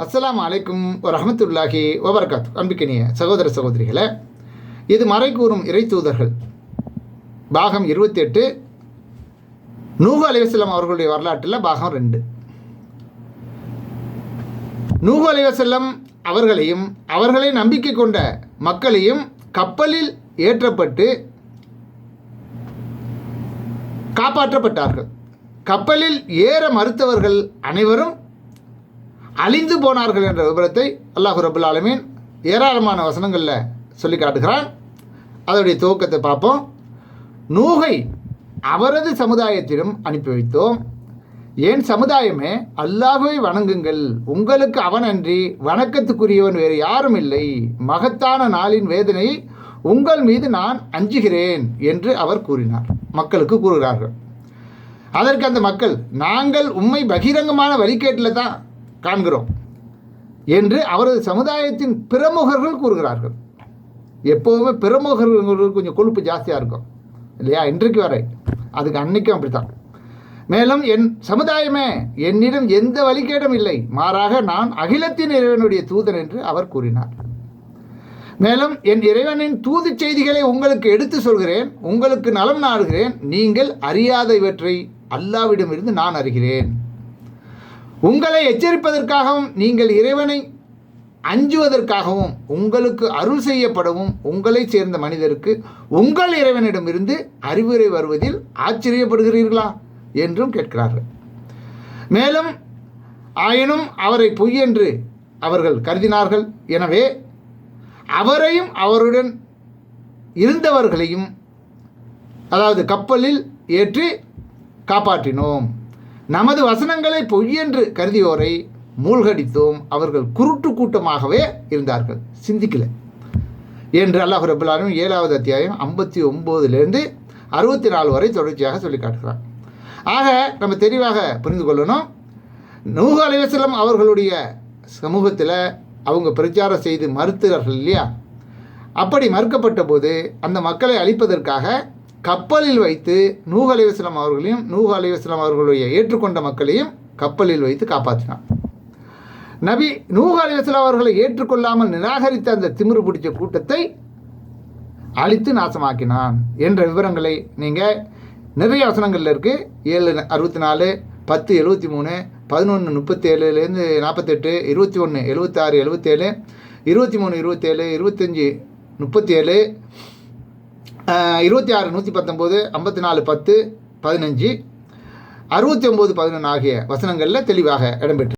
அஸ்ஸலாமு அலைக்கும் வரஹ்மத்துல்லாஹி வபரகாத்துஹு. அன்பிற்கினிய சகோதர சகோதரிகளே, இது மறைகூறும் இறை தூதர்கள் பாகம் 28, நூஹ் அலைஹிஸ்ஸலாம் அவர்களுடைய வரலாற்றில் பாகம் 2. நூஹ் அலைஹிஸ்ஸலாம் அவர்களையும் அவர்களை நம்பிக்கை கொண்ட மக்களையும் கப்பலில் ஏற்றப்பட்டு காப்பாற்றப்பட்டார்கள். கப்பலில் ஏற மறுத்தவர்கள் அனைவரும் அழிந்து போனார்கள் என்ற விபரத்தை அல்லாஹ் ரப்பல் ஆலமீன் ஏராளமான வசனங்களில் சொல்லி காட்டுகிறான். அதனுடைய துவக்கத்தை பார்ப்போம். நூகை அவரது சமுதாயத்திலும் அனுப்பி வைத்தோம். என் சமுதாயமே, அல்லாஹ்வை வணங்குங்கள், உங்களுக்கு அவனன்றி வணக்கத்துக்குரியவன் வேறு யாரும் இல்லை. மகத்தான நாளின் வேதனை உங்கள் மீது நான் அஞ்சுகிறேன் என்று அவர் கூறினார். மக்களுக்கு கூறுகிறார்கள். அதற்கு அந்த மக்கள், நாங்கள் உம்மை பகிரங்கமான வழிகேட்டில் தான் காண்கிறோம் என்று அவரது சமுதாயத்தின் பிரமுகர்கள் கூறுகிறார்கள். எப்போவுமே பிரமுகர்கள் கொஞ்சம் கொழுப்பு ஜாஸ்தியாக இருக்கும் இல்லையா, இன்றைக்கு வரை. அதுக்கு அன்னைக்கும் அப்படித்தான். மேலும் என் சமுதாயமே, என்னிடம் எந்த வழிகேடும் இல்லை, மாறாக நான் அகிலத்தின் இறைவனுடைய தூதன் என்று அவர் கூறினார். மேலும் என் இறைவனின் தூது செய்திகளை உங்களுக்கு எடுத்து சொல்கிறேன், உங்களுக்கு நலம் நாடுகிறேன். நீங்கள் அறியாத இவற்றை அல்லாஹ்விடமிருந்து நான் அறிகிறேன். உங்களை எச்சரிப்பதற்காகவும் நீங்கள் இறைவனை அஞ்சுவதற்காகவும் உங்களுக்கு அருள் செய்யப்படவும் உங்களை சேர்ந்த மனிதருக்கு உங்கள் இறைவனிடமிருந்து அறிவுரை வருவதில் ஆச்சரியப்படுகிறீர்களா என்றும் கேட்கிறார்கள். மேலும் ஆயினும் அவரை பொய் என்று அவர்கள் கருதினார்கள். எனவே அவரையும் அவருடன் இருந்தவர்களையும், அதாவது கப்பலில் ஏற்றி காப்பாற்றினோம். நமது வசனங்களை பொய்யென்று கருதியோரை மூழ்கடித்தோம். அவர்கள் குருட்டு கூட்டமாகவே இருந்தார்கள், சிந்திக்கல என்று அல்லாஹ் ரப்பல் ஆலமீன் 7வது அத்தியாயம் 59லேருந்து 64 வரை தொடர்ச்சியாக சொல்லி காட்டுகிறார். ஆக நம்ம தெளிவாக புரிந்து கொள்ளணும். நூஹ் அலைஹிஸ்ஸலாம் அவர்களுடைய சமூகத்தில் அவங்க பிரச்சாரம் செய்து மறுத்தார்கள் இல்லையா. அப்படி மறுக்கப்பட்ட போது அந்த மக்களை அழிப்பதற்காக கப்பலில் வைத்து நூஹ் அலைஹிஸ்ஸலாம் அவர்களையும் நூஹ் அலைஹிஸ்ஸலாம் அவர்களுடைய ஏற்றுக்கொண்ட மக்களையும் கப்பலில் வைத்து காப்பாற்றினார். நபி நூஹ் அலைஹிஸ்ஸலாம் அவர்களை ஏற்றுக்கொள்ளாமல் நிராகரித்த அந்த திமிரு பிடிச்ச கூட்டத்தை அழித்து நாசமாக்கினான் என்ற விவரங்களை நீங்கள் நிறைய வசனங்களில் இருக்குது. 7:64, 10:73, 11:37லேருந்து 48, 21:76, 77, 23:27, 25:37, 26:119, 54:10, 15, 69:11 ஆகிய வசனங்களில் தெளிவாக இடம்பெற்று